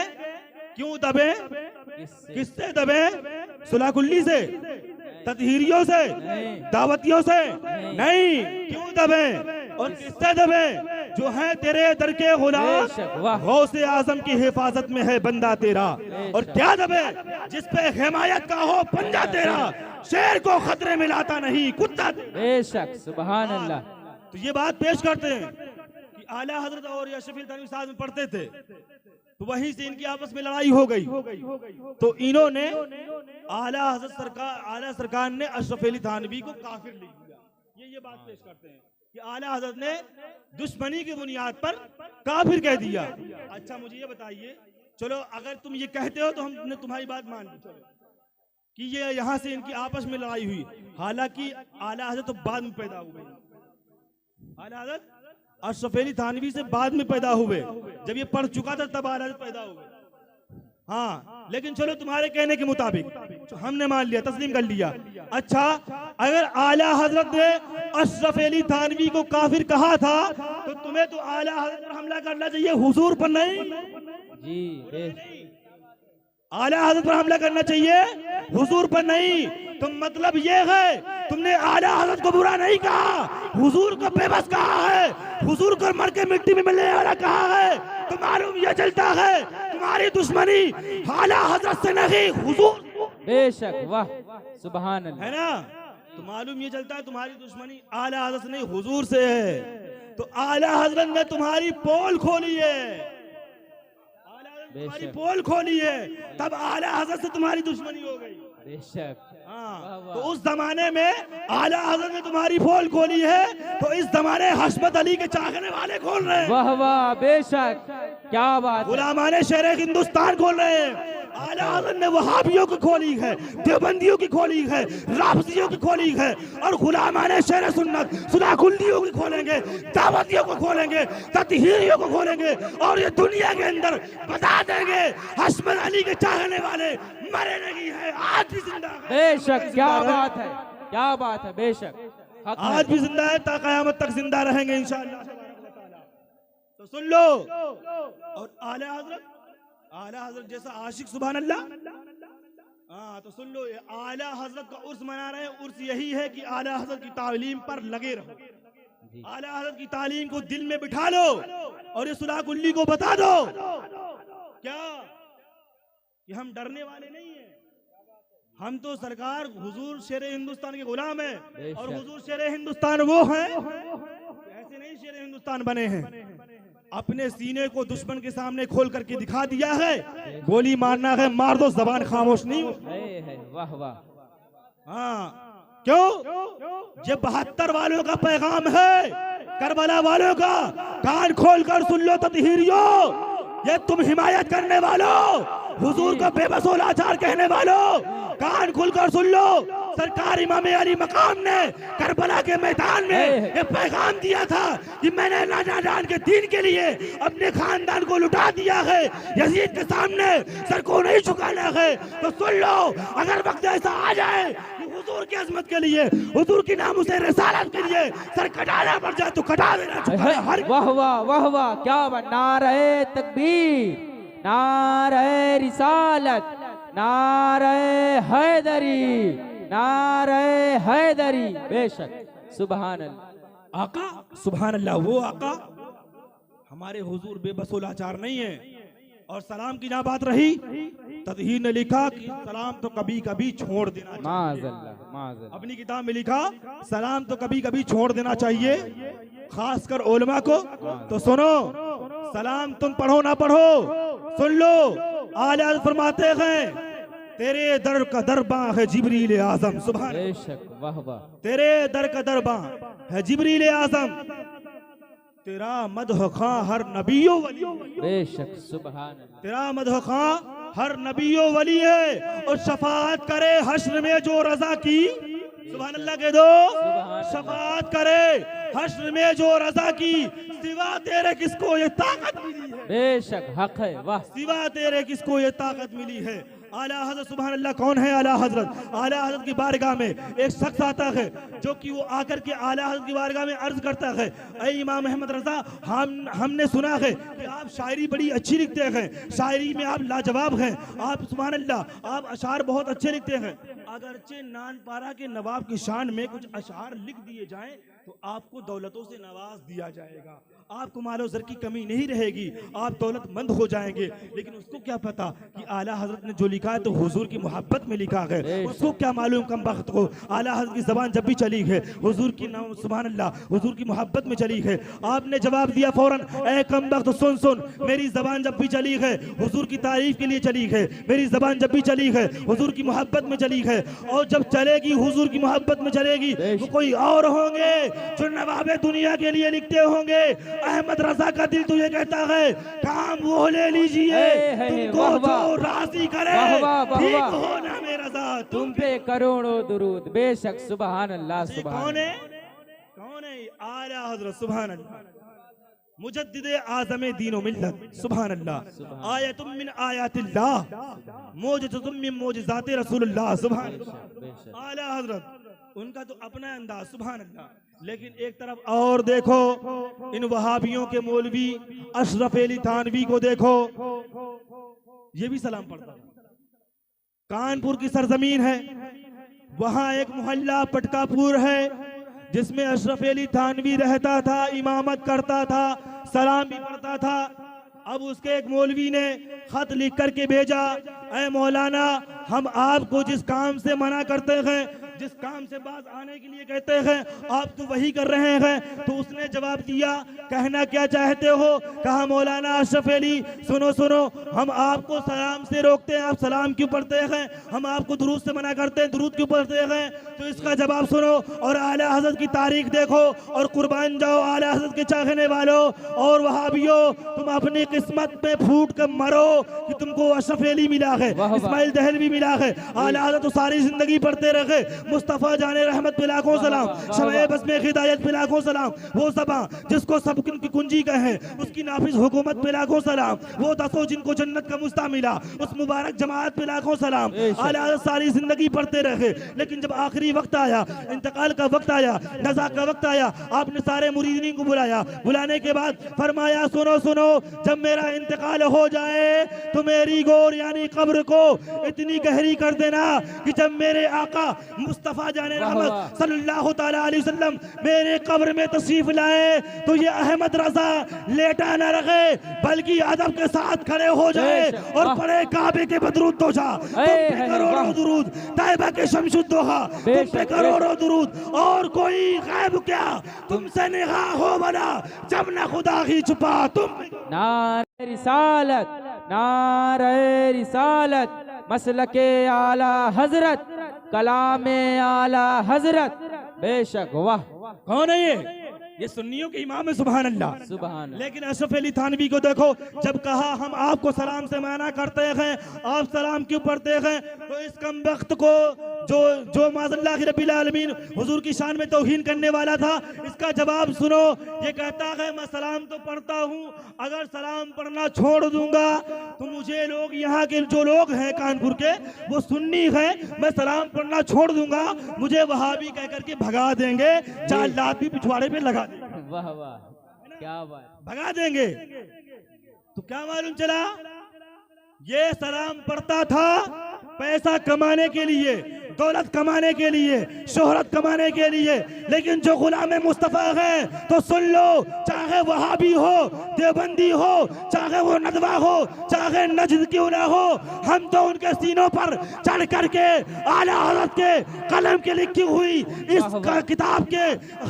क्यों दबे, किससे दबे, सुलाकुल्ली से, ततहीरियों से, दावतियों से नहीं, क्यों दबे और किससे दबे, जो है तेरे दर के गुलाम, गौसे आजम की हिफाजत में है बंदा तेरा। और क्या दबे, जिस पे हिमायत का हो पंजा तेरा, शेर को खतरे में लाता नहीं कुत्ता। बेशक, सुभान अल्लाह। तो ये बात पेश करते हैं कि आला हजरत और अशरफ अली थानवी साथ में पढ़ते थे, तो वहीं से इनकी आपस में लड़ाई हो गई। तो इन्होंने आला सरकार ने अशरफ अली थानवी को काफिर लिख दिया। ये बात पेश करते हैं कि आला हजरत ने दुश्मनी की बुनियाद पर काफिर कह दिया। अच्छा मुझे ये बताइए, चलो अगर तुम ये कहते हो तो हमने तुम्हारी बात मान ली, चलो कि ये यहाँ से इनकी आपस में लड़ाई हुई। हालांकि आला हजरत तो बाद में पैदा हुए, आला हजरत अशरफ अली थानवी से बाद में पैदा हुए, जब ये पढ़ चुका था तब आला हजरत पैदा हुए। हाँ, लेकिन चलो तुम्हारे कहने के मुताबिक हमने मान लिया, तस्लीम कर लिया। अच्छा, अगर आला हजरत ने अशरफ अली थानवी को काफिर कहा था तो तुम्हें तो आला हजरत पर हमला करना चाहिए, हुजूर पर नहीं जी। आला हजरत पर हमला करना चाहिए, हुजूर पर नहीं। तो मतलब ये है तुमने आला हजरत को बुरा नहीं कहा, हुजूर को बेबस कहा है, हुजूर को मर के मिट्टी में मिलने वाला कहा है। तो मालूम ये चलता है तुम्हारी दुश्मनी आला हजरत से नहीं, हुजूर। बेशक, वाह, सुभान अल्लाह, है ना। तो मालूम ये चलता है तुम्हारी दुश्मनी आला हजरत से नहीं, हुजूर से है। तो आला हजरत ने तुम्हारी पोल खोली है, तुम्हारी पोल खोली है, तब आला हजरत से तुम्हारी दुश्मनी हो गई। बेशक, हाँ। तो उस जमाने में आला हजरत ने तुम्हारी पोल खोली है, तो इस जमाने हशमत अली के चाहने वाले खोल रहे हैं। वाह वाह, बेशक, क्या बात। गुलामाने शेर हिंदुस्तान खोल रहे हैं। आला हजरत ने वहाबियों की खोली है, देवबंदियों की खोली है, राफजियों की खोली है, और गुलामाने शेर सुन्नत सुदाकुल्लियों की खोलेंगे, दावतियों को खोलेंगे, ततहीरियों को खोलेंगे, और ये दुनिया के अंदर बता देंगे हशमत अली के चाहने वाले मरे नहीं है, आज भी जिंदा है। बेशक, क्या बात है, क्या बात है, बेशक आज भी जिंदा है, ता क़यामत तक जिंदा रहेंगे इंशाअल्लाह। तो सुन लो, और आला हजरत जैसा आशिक, सुभान अल्लाह। हाँ, तो सुन लो, आला हजरत का उर्स मना रहे हैं। उर्स यही है कि आला हजरत की तालीम पर लगे रहो, आला हजरत की तालीम को दिल में बिठा लो, और ये सुलाकुल्ली को बता दो क्या कि हम डरने वाले नहीं हैं, हम तो सरकार हुजूर शेर हिंदुस्तान के गुलाम है, और हुजूर शेर हिंदुस्तान वो हैं, ऐसे नहीं शेर हिंदुस्तान बने हैं। अपने सीने को दुश्मन के सामने खोल करके दिखा दिया है, गोली मारना है मार दो, जबान खामोश नहीं हो। वाह वाह। हाँ, क्यों? ये 72 वालों का पैगाम है, करबला वालों का, कान खोल कर सुन लो ततहीरियों। ये तुम हिमायत करने वालों, हुजूर का बेबस और लाचार कहने वालों, कान खुलकर सुन लो। सरकार इमाम अली मकाम ने करबला के मैदान में ये पैगाम दिया था कि मैंने नाजान के दीन के लिए अपने खानदान को लुटा दिया है, यजीद के सामने सर को नहीं झुकाना है। तो सुन लो, अगर वक्त ऐसा आ जाए कि हुजूर की अजमत के लिए, हुजूर की नामुस रिसालत के लिए सर कटाना पड़ जाए तो कटा देना। वाह वाह, वाह वाह, क्या बात। नारे तकबीर, नारे रिसालत, नारे हैदरी, नारे हैदरी। बेशक, सुभान अल्लाह। आका, सुभान अल्लाह। वो आका हमारे हुजूर बेबस और लाचार नहीं है। और सलाम की जहाँ बात रही, तदहीर ने लिखा कि सलाम तो कभी कभी छोड़ देना चाहिए। अपनी किताब में लिखा सलाम तो कभी कभी छोड़ देना चाहिए, खासकर उलमा को। तो सुनो, सलाम तुम पढ़ो ना पढ़ो, सुन लो। आला फरमाते हैं तेरे दर का दरबां है जिब्रील आजम। सुभान, बेशक, वाह वाह। तेरे दर का दरबां है जिब्रील आजम, तेरा मदह खां हर नबियो वली। बेशक, सुभान। तेरा मदह खां हर नबियो वली है, और शफाअत करे हश्र में जो रजा की। सुभान अल्लाह कह दो, शफाअत करे हश्र में जो रजा की, सिवा तेरे किसको ये ताकत मिली है। बेशक, हक है, वाह। सिवा तेरे किसको ये ताकत मिली है। आला हजरत, सुभान अल्लाह। कौन है आला हजरत? आला हजरत की बारगाह में एक शख्स आता है, जो कि वो आकर के आला हजरत की बारगाह में अर्ज करता है, ऐ इमाम अहमद रजा, हमने सुना है कि आप शायरी बड़ी अच्छी लिखते हैं, शायरी में आप लाजवाब हैं, आप सुभान अल्लाह, आप अशार बहुत अच्छे लिखते हैं। अगरचे नानपारा के नवाब की शान में कुछ अशआर लिख दिए जाएं तो आपको दौलतों से नवाज दिया जाएगा, आपको मालो ज़र की कमी नहीं रहेगी, आप दौलतमंद हो जाएंगे। लेकिन उसको क्या पता कि आला हजरत ने जो लिखा है तो हुजूर की मोहब्बत में लिखा है। उसको क्या मालूम कम वक्त को आला हजरत की ज़बान जब भी चली है हुजूर की नाम सुभान अल्लाह हुजूर की मोहब्बत में चली है। आपने जवाब दिया फौरन, ए कम वक्त सुन सुन, मेरी ज़बान जब भी चली है हुजूर की तारीफ के लिए चली है, मेरी ज़बान जब भी चली है हुजूर की मोहब्बत में चली है, और जब चलेगी हुजूर की मोहब्बत में चलेगी तो कोई और होंगे जो नवाबे दुनिया के लिए लिखते होंगे। अहमद रजा का दिल तुझे कहता है काम वो ले लीजिए, तुमको जो राजी करे, ठीक हो ना मेरा रजा, तुम पे करोड़ों दुरूद। बेशक सुभान अल्लाह सुभान। कौन है? कौन है? आला हजरत सुभान अल्लाह, मुजद्दिदे आज़म दीनो मिल्लत सुभान अल्लाह, आयतुम मिन आयातिल्लाह, मौजज़तुम मिन मौजज़ाति रसूलुल्लाह सुभान अल्लाह। आला हजरत उनका तो अपना अंदाज सुभान अल्लाह। लेकिन एक तरफ और देखो इन वहाबियों के मौलवी अशरफ अली थानवी को देखो, ये भी सलाम पढ़ता था। कानपुर की सरजमीन है, वहां एक मोहल्ला पटकापुर है जिसमें अशरफ अली थानवी रहता था, इमामत करता था, सलाम भी पढ़ता था। अब उसके एक मौलवी ने खत लिख करके भेजा, ऐ मौलाना हम आपको जिस काम से मना करते हैं, जिस काम से बाज आने के लिए कहते हैं, आप तो वही कर रहे हैं। तो उसने जवाब दिया, कहना क्या चाहते हो? कहा मौलाना अशरफ अली सुनो सुनो, हम आपको सलाम से रोकते हैं, आप सलाम क्यों पढ़ते हैं? हम आपको दुरूद से मना करते हैं, दुरूद क्यों पढ़ते हैं? तो इसका जवाब सुनो और आला हजरत की तारीख देखो और कुर्बान जाओ आला हजरत के चाहने वालों और वहाबियों, तुम अपनी किस्मत में फूट कर मरो कि तुमको अशरफ अली मिला है, इस्माइल दहलवी मिला है। आला हजरत तो सारी जिंदगी पढ़ते रहे, मुस्तफ़ा जाने रहमत पे लाखों सलाम, शमे बस में हिदायत पे लाखों सलाम, वो सबा जिसको सब की कुंजी कहे, उसकी नाफिज हुकूमत पे लाखों सलाम, वो दसों जिनको जन्नत का मुस्ता मिला, उस मुबारक जमात पे लाखों सलाम। आला हज़रत सारी जिंदगी पढ़ते रहे, लेकिन जब आखिरी वक्त आया, इंतकाल का वक्त आया, नज़ा का वक्त आया, आपने सारे मुरीदीन को बुलाया। बुलाने के बाद फरमाया सुनो सुनो, जब मेरा इंतकाल हो जाए तो मेरी गोर यानी कब्र को इतनी गहरी कर देना कि जब मेरे आका मुस्तफा जाने रहमत सल्लल्लाहु ताला अलैहि वसल्लम मेरे कब्र में तशरीफ लाए तो ये अहमद रजा लेटा न रहे बल्कि अदब के साथ खड़े हो जाए और पढ़े काबे के बदरूद तो जा, तुम पे करोड़ों दुरूद, तैयबा के शमशुद्दोहा तुम पे करोड़ों दुरूद, और कोई गैब क्या तुमसे निगाह हो बना जब न खुदा ही छुपा तुम। नारे रिसालत, नारे रिसालत, मसलके आला हजरत, कलामे आला हजरत। बेशक वाह। कौन है ये सुन्नियों के इमाम है सुभान अल्लाह सुभान। लेकिन अशरफ अली थानवी को देखो, जब कहा हम आपको सलाम से मना करते हैं, आप सलाम क्यों पढ़ते हैं, तो इस कम वक्त को जो माज़ल्लाह की रब्बिल आलमीन हुजूर की शान में तौहीन करने वाला था, इसका जवाब सुनो। ये कहता है मैं सलाम तो पढ़ता हूँ, अगर सलाम पढ़ना छोड़ दूंगा तो मुझे लोग यहाँ के जो लोग हैं कानपुर के वो सुन्नी हैं, मैं सलाम पढ़ना छोड़ दूंगा, मुझे वहाबी कह करके भगा देंगे, 4 लात भी पिछवाड़े पे लगा देंगे। वाह वाह क्या बात, भगा देंगे। तो क्या मालूम चला, ये सलाम पढ़ता था पैसा कमाने के लिए, दौलत कमाने के लिए, शोहरत कमाने के लिए। लेकिन जो गुलाम मुस्तफ़ा है तो सुन लो, चाहे वहाबी हो, देवबंदी हो, चाहे वो नदवा हो, चाहे नजद क्यों ना हो, हम तो उनके सीनों पर चढ़ करके आला हज़रत के कलम के लिखी हुई इस किताब के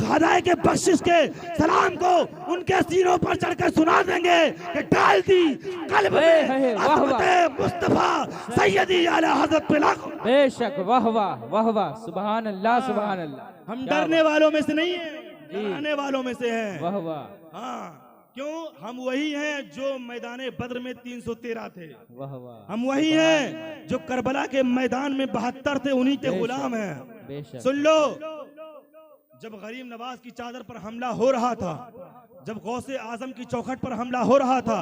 हदायत के बख्शिश के सलाम को उनके सीनों पर चढ़कर सुना देंगे कि डाल दी कल्ब में अज़मत मुस्तफ़ा सैयदी आला हज़रत पे लाखों। बेशक वाह वाह वाह वाह सुभान अल्लाह सुभान अल्लाह। हम डरने वालों में से नहीं है, डराने वालों में से हैं। वाह वाह। हाँ, क्यों? हम वही हैं जो मैदान बद्र में 313 थे, वाह वाह। हम वही हैं जो करबला के मैदान में 72 थे, उन्हीं के गुलाम हैं। बेशक। सुन लो, जब गरीब नवाज की चादर पर हमला हो रहा था, जब गौसे आजम की चौखट पर हमला हो रहा था,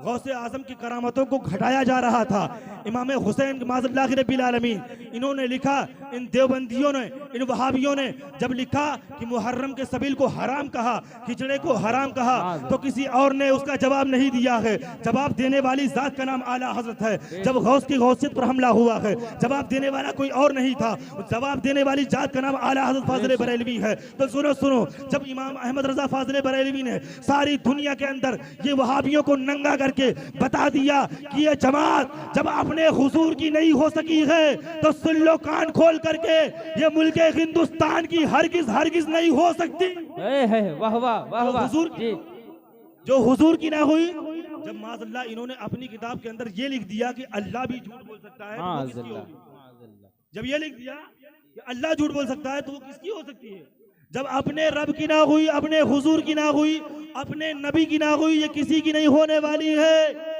गौसे आजम की करामतों को घटाया जा रहा था, इमाम हुसैन माज़ल्लाह रब्बिल आलमीन इन्होंने लिखा, इन देवबंदियों ने, इन वहाबियों ने जब लिखा कि मुहर्रम के सबील को हराम कहा, खिचड़े को हराम कहा, तो किसी और ने उसका जवाब नहीं दिया है। जवाब देने वाली जात का नाम आला हजरत है। जब गौस की गौसियत पर हमला हुआ है, जवाब देने वाला कोई और नहीं था, जवाब देने वाली जात का नाम आला हजरत फाजिल बरेलवी है। तो सुनो सुनो, जब इमाम अहमद रजा फाजिल बरेलवी ने सारी दुनिया के अंदर ये वहाबियों को नंगा करके बता दिया कि ये जमात जब अपने हुजूर की नहीं हो सकी है, तो सुन लो कान खोल करके, ये मुल्क हिंदुस्तान की हरगिज हरगिज नहीं हो सकती। वाह वाह वाह वाह। हुजूर जी जो हुजूर की ना हुई, जब माज़ल्लाह इन्होंने अपनी किताब के अंदर ये लिख दिया कि अल्लाह भी झूठ बोल सकता है, तो वो किसकी होगी? जब ये लिख दिया कि अल्लाह झूठ बोल सकता है, तो वो किसकी हो सकती है? जब अपने रब की ना हुई, अपने हुजूर की ना हुई, अपने नबी की ना हुई, ये किसी की नहीं होने वाली है।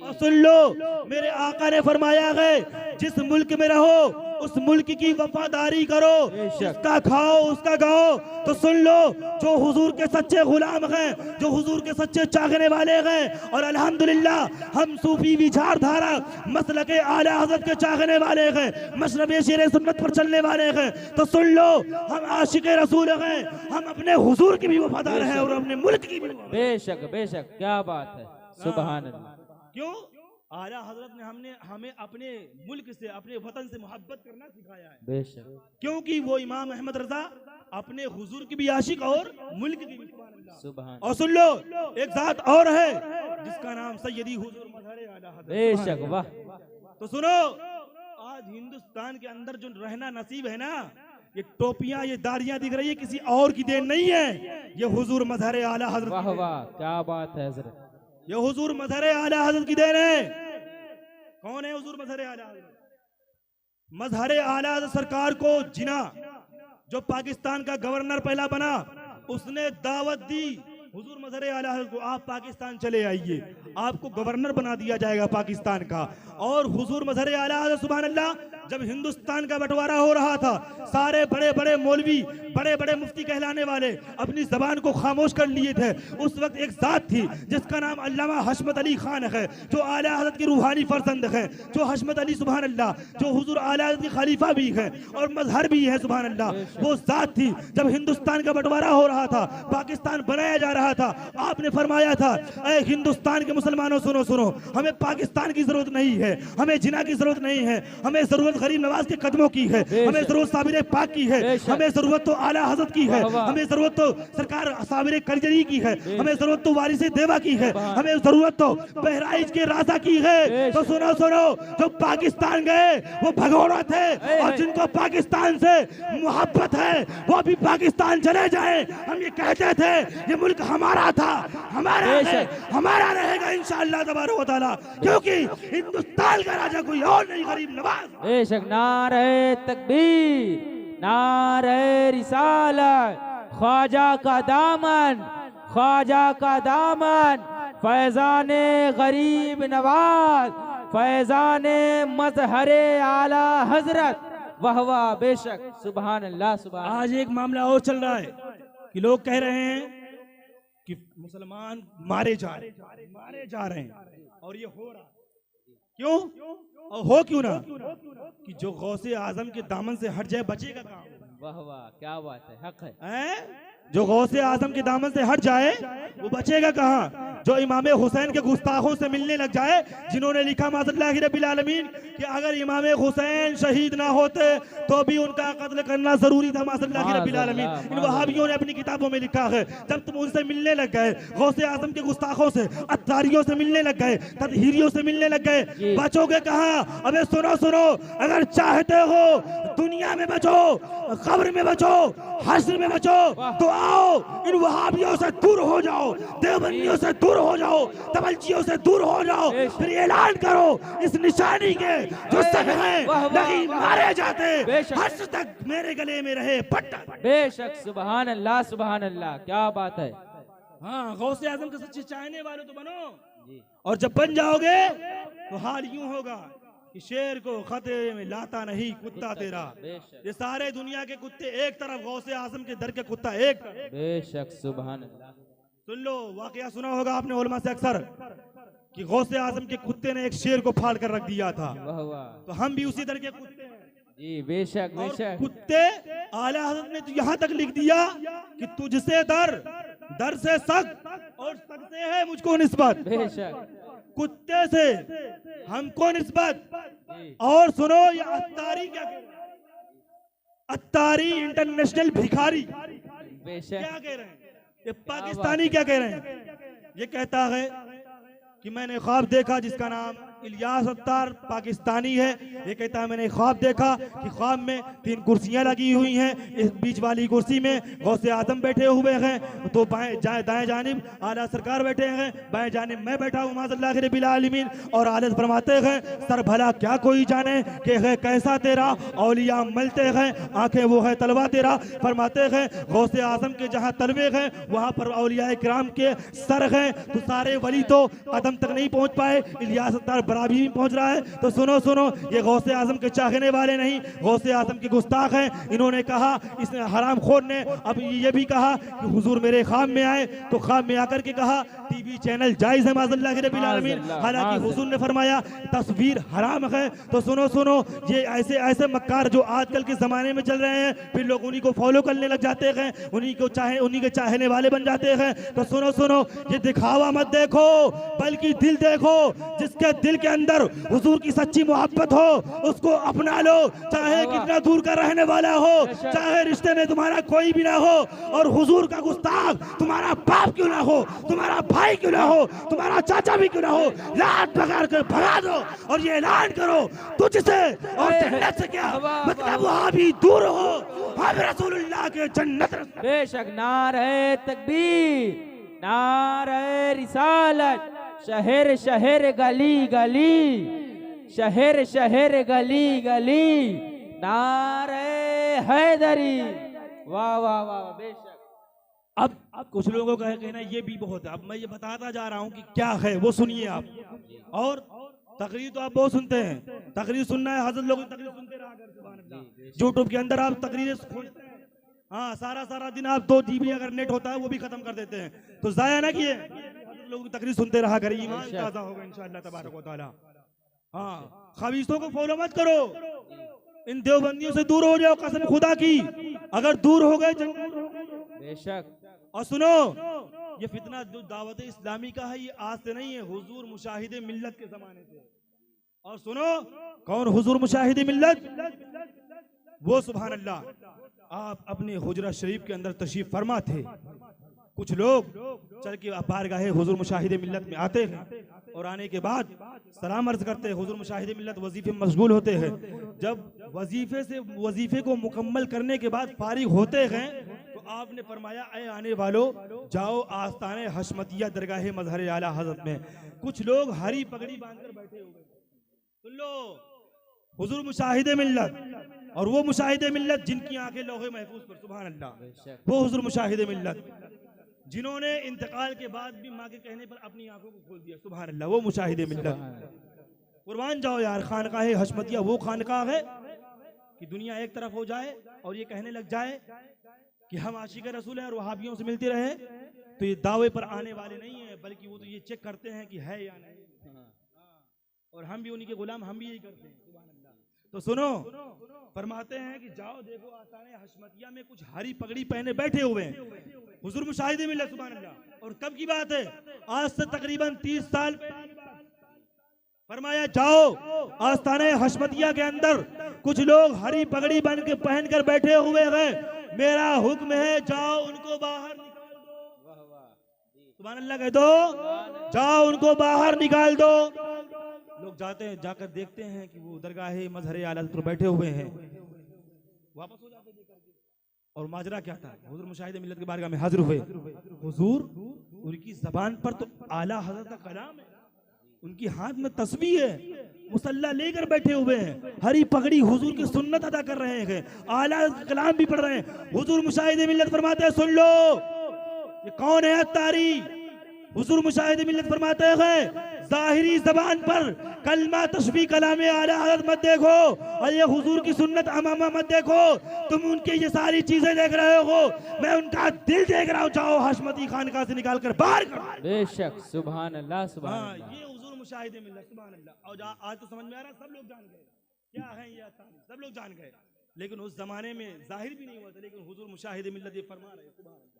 और सुन लो, मेरे आका ने फरमाया है, जिस मुल्क में रहो उस मुल्क की वफादारी करो, उसका खाओ उसका गाओ। तो सुन लो, जो हुजूर के सच्चे गुलाम हैं, जो हुजूर के सच्चे चाहने वाले हैं, और अल्हम्दुलिल्लाह हम सूफी विचारधारा मसलके आला हज़रत के चाहने वाले हैं, मशरबे शेर सुन्नत पर चलने वाले हैं, तो सुन लो, हम आशिक़े रसूल हैं, हम अपने हुजूर की भी वफादार हैं और अपने मुल्क की भी। बेशक बेशक, क्या बात है, सुभान अल्लाह। क्यों? आला हजरत ने हमें अपने मुल्क से, अपने वतन से मोहब्बत करना सिखाया है। बेशक, क्योंकि वो इमाम अहमद रजा अपने हुजूर की भी आशिक और मुल्क की भी। सुभान। और सुन लो, एक जात और है जिसका नाम सैयदी हुजूर मजहर आला हजरत। बेशक, वाह। तो सुनो, आज हिंदुस्तान के अंदर जो रहना नसीब है ना, ये टोपियां, ये दाढ़ियां दिख रही है, किसी और की देन नहीं है, ये हुजूर मजहर आला हजरत। वाह वाह, क्या बात है हजरत, ये हुजूर मजहर आला हजरत की देन है। कौन है हुजूर मजहर आला हजरत? मजहर आला हजरत सरकार को जिना, जो पाकिस्तान का गवर्नर पहला बना, उसने दावत दी हुजूर मजहर आला हजरत को, आप पाकिस्तान चले आइए, आपको गवर्नर बना दिया जाएगा पाकिस्तान का। और हुजूर मजहर आला हजरत सुभान अल्लाह, जब हिंदुस्तान का बंटवारा हो रहा था, सारे बड़े बड़े मौलवी, बड़े बड़े मुफ्ती कहलाने वाले अपनी जबान को खामोश कर लिए थे। उस वक्त एक जात थी जिसका नाम अल्लामा हशमत अली खान है, जो आला हज़रत की रूहानी फर्जंद है, जो हशमत अली सुभान अल्लाह, जो हुजूर आला हज़रत की खलीफा भी है और मजहर भी है सुभान अल्लाह। वो जात थी, जब हिंदुस्तान का बंटवारा हो रहा था, पाकिस्तान बनाया जा रहा था, आपने फरमाया था, ऐ हिंदुस्तान के मुसलमानों सुनो सुनो, हमें पाकिस्तान की जरूरत नहीं है, हमें जिना की जरूरत नहीं है, हमें जरूरत गरीब नवाज के कदमों की है, हमें जरूरत साबिर पाक की है, हमें जरूरत तो आला हजरत की है, हमें जरूरत तो सरकार साबिर करजरी की है, हमें जरूरत तो वारिस देवा की है, हमें जरूरत तो बहराइच के राजा की है। तो सुनो सुनो, जो पाकिस्तान गए वो भगोड़ा थे, और जिनको पाकिस्तान से मोहब्बत है वो भी पाकिस्तान चले जाए। हम ये कहते थे ये मुल्क हमारा था, हमारा है, हमारा रहेगा इंशाअल्लाह तबारक व तआला, क्योंकि हिंदुस्तान का राजा कोई और नहीं, गरीब नवाज। बेशक, नारे तकबीर, नारे रिसालत, ख्वाजा का दामन, ख्वाजा का दामन, फैजाने गरीब नवाज, फैजाने मजहरे आला हजरत। वाह वाह, बेशक, सुभान अल्लाह सुभान। आज एक मामला और चल रहा है कि लोग कह रहे हैं कि मुसलमान मारे जा रहे हैं, और ये हो रहा क्यों? और हो क्यों ना, कि जो गौसे आजम के दामन से हट जाए बचेगा कहाँ? वाह वाह, क्या बात है, हक है। जो गौसे आजम के दामन से हट जाए वो बचेगा कहाँ? जो इमाम हुसैन के गुस्ताखों से मिलने लग जाए, जिन्होंने लिखा माज़ल्लाह रब्बिल आलमीन कि अगर इमाम हुसैन शहीद ना होते तो भी उनका कत्ल करना जरूरी था, माज़ल्लाह रब्बिल आलमीन। इन वहाबियों ने अपनी किताबों में लिखा है, जब तुम उनसे मिलने लग गए, गौसे आजम के गुस्ताखों से, अत्तारियों से मिलने लग गए, तदहीरियों से मिलने लग गए, बचोगे कहाँ? अबे सुनो सुनो, अगर चाहते हो दुनिया में बचो, कब्र में बचो, हश्र में बचो, तो आओ इन वहाबियों से दूर हो जाओ, देवबंदियों से दूर हो जाओ, तबलचियों से दूर हो जाओ, फिर ऐलान करो इस निशानी के जो सब हैं नहीं मारे जाते, हश्र तक मेरे गले में रहे पट्टा। बेशक, सुभान अल्लाह सुभान अल्लाह, क्या बात है। हाँ, गौसे आजम के सच्चे चाहने वाले तो बनो, और जब बन जाओगे तो हाल यूं होगा कि शेर को खतरे में लाता नहीं कुत्ता तेरा। ये सारे दुनिया के कुत्ते एक तरफ, गौसे आजम के दर के कुत्ता एक तरफ। बेशक सुभान अल्लाह। सुन लो, वाकया सुना होगा आपने उलमा से अक्सर कि गौसे आजम के कुत्ते ने एक शेर को फाड़ कर रख दिया था। वाह वाह। तो हम भी उसी तरह के कुत्ते हैं जी बेशक और बेशक। कुत्ते आला हज़रत ने तो यहाँ तक लिख दिया कि तुझसे दर, दर से सख्त और सख्त से है मुझको निस्बत। बेशक कुत्ते से हमको निस्बत। और सुनो ये अत्तारी क्या कह रहे हैं, अत्तारी इंटरनेशनल भिखारी बेशक। क्या कह रहे हैं, ये पाकिस्तानी क्या कह रहे हैं, ये कहता है कि मैंने ख्वाब देखा, जिसका नाम इलियास अत्तार पाकिस्तानी है। ये कहता है मैंने ख्वाब देखा कि ख्वाब में 3 कुर्सियां लगी हुई हैं, इस बीच वाली कुर्सी में गौसे आजम बैठे हुए हैं, तो दाएं जानिब आला सरकार बैठे हैं, बाएं जानिब मैं बैठा हूँ माज़अल्लाह रब्बिल आलमीन। और आलत फरमाते हैं सर भला क्या कोई जाने कि है कैसा तेरा औलिया मलते हैं, आंखें वो है तलवा तेरा। फरमाते हैं गौसे आजम के जहाँ तलवे हैं वहाँ पर औलिया किराम के सर हैं, तो सारे वली तो कदम तक नहीं पहुँच पाए, इलियास अत्तार बराबरी भी पहुंच रहा है। तो सुनो सुनो, ये गौसे आजम के चाहने वाले नहीं, गौसे आजम के गुस्ताख हैं। इन्होंने कहा, इस हराम खोर ने अब ये भी कहा कि हुजूर मेरे ख्वाब में आए, तो ख्वाब में आकर के कहा टीवी चैनल जायज है माज़अल्लाह रब्बिल आलमीन, हालांकि हुजूर ने फरमाया तस्वीर हराम है। तो सुनो सुनो, ये ऐसे ऐसे मक्कार जो आजकल के जमाने में चल रहे हैं, फिर लोग उन्हीं को फॉलो करने लग जाते हैं, उन्हीं के चाहने वाले बन जाते हैं। तो सुनो सुनो, ये दिखावा मत देखो बल्कि दिल देखो, जिसके दिल के अंदर हुजूर की सच्ची मोहब्बत हो उसको अपना लो, चाहे कितना दूर का रहने वाला हो, चाहे रिश्ते में तुम्हारा कोई भी ना हो, और हुजूर का गुस्ताख तुम्हारा बाप क्यों ना हो, तुम्हारा भाई क्यों ना हो, तुम्हारा चाचा भी क्यों ना हो, लात पकड़ कर भगा दो और ये ऐलान करो तुझसे और जन्नत से क्या मतलब वहां भी दूर हो, हम रसूलुल्लाह के जन्नत। बेशक नारे तकबीर, नारे रिसालत, शहर शहर गली गली, शहर शहर गली गली, नारे हैदरी। वाह वाह वाह बेशक। अब कुछ लोगों का कहना ये भी बहुत है, अब मैं ये बताता जा रहा हूँ कि क्या है वो सुनिए आप। और तकरीर तो आप बहुत सुनते हैं, तकरीर सुनना है, हज़रत लोग तकरीर सुनते रहा कर, सुभान अल्लाह। यूट्यूब के अंदर आप तकरीरें खोजते हैं, हाँ सारा दिन आप 2 GB अगर नेट होता है वो भी खत्म कर देते हैं, तो जाया ना किए, लोग तकरीर सुनते रहा करें, ईमान ताज़ा होगा इंशाअल्लाह तबारक व तआला। हाँ, खबीसों को फॉलो मत करो, इन देवबंदियों से दूर हो जाओ, कसम खुदा की, अगर दूर हो गए बेशक। और सुनो, ये फितना जो दावत इस्लामी का है ये आज से नहीं है, हुजूर मुशाहिदे मिल्लत के जमाने से। और सुनो, कौन हुजूर मुशाहिदे मिल्लत, वो सुभान अल्लाह आप अपने हुजरा शरीफ के अंदर तशरीफ फरमा थे। कुछ लोग चल के बारगाहे हुजूर मुशाहिदे मिल्लत में आते हैं और आने के बाद सलाम अर्ज करते हैं, हुजूर मुशाहिदे मिल्लत वजीफे में मशगूल होते हैं। जब वजीफे को मुकम्मल करने के बाद फारिग होते हैं तो आपने फरमाया ऐ आने वालों जाओ आस्ताने हशमतिया दरगाह मजहर आला हजरत में। कुछ लोग हरी पगड़ी बांधकर बैठे हुए, सुन लो, हुजूर मुशाहिदे मिल्लत, और वो मुशाहिदे मिल्लत जिनकी आंखें लौहे महफूज पर, सुभान अल्लाह, वो हुजूर मुशाहिदे मिल्लत जिन्होंने इंतकाल के बाद भी माँ के कहने पर अपनी आंखों को खोल दिया, सुभान अल्लाह, वो मुशाहिदे मिल्लत। कुर्बान जाओ यार, खानकाह हशमतिया वो खानकाह है कि दुनिया एक तरफ हो जाए और ये कहने लग जाए कि हम आशिक रसूल हैं और वहाबियों से मिलते रहे, तो ये दावे पर आने वाले नहीं है, बल्कि वो तो ये चेक करते हैं कि है या नहीं, और हम भी उन्हीं के गुलाम, हम भी यही करते हैं, सुभान अल्लाह। तो सुनो, फरमाते हैं कि जाओ देखो आस्ताने हशमतिया में कुछ हरी पगड़ी पहने बैठे हुए हैं, हुजूर मुशाहिदे मिल्लत, सुभान अल्लाह। और कब की बात है, आज से तकरीबन 30 साल पहले। फरमाया जाओ आस्ताने हशमतिया के अंदर कुछ लोग हरी पगड़ी बन के पहनकर बैठे हुए हैं, मेरा हुक्म है जाओ उनको बाहर निकाल दो, सुभान अल्लाह कह दो, जाओ उनको बाहर निकाल दो। लोग जाते हैं, जाकर देखते हैं कि वो दरगाह मजहर आला पर बैठे हुए हैं, वापस हो जाते हैं। और माजरा क्या था, हुजूर मुशाहिदे मिल्लत के बारगाह में हाजिर हुए, हुजूर उनकी जबान पर तो आला हज़रत का कलाम है, उनकी हाथ में तस्बीह है, मुसल्ला लेकर बैठे हुए हैं, हरी पगड़ी हुजूर की सुन्नत अदा कर रहे हैं, आला कलाम भी पढ़ रहे हैं। हुजूर मुशाहिदे मिल्लत फरमाते हैं सुन लो, ये कौन है अत्तारी, हुजूर मुशाहिद मिल्लत फरमाते हैं जाहिरी जबान पर कलमा तशबीह कलाम आला हज़रत मत देखो और ये हुजूर की सुन्नत अमामा मत देखो। तुम उनके ये सारी चीजें देख रहे हो, मैं उनका दिल देख रहा हूँ। जाओ हाशमती खानका से निकाल कर बाहर करो। बेशक सुभान अल्लाह सुभान हाँ, अल्लाह। ये हुजूर मुशाहिद मिल्लत सुभान अल्लाह। और आज तो समझ में आ रहा, सब लोग जान गए क्या है ये तारीफ, सब लोग जान गए। लेकिन उस जमाने में जाहिर भी नहीं हुआ था, लेकिन हुजूर मुशाहिद मिल्लत ये फरमा रहे सुभान अल्लाह।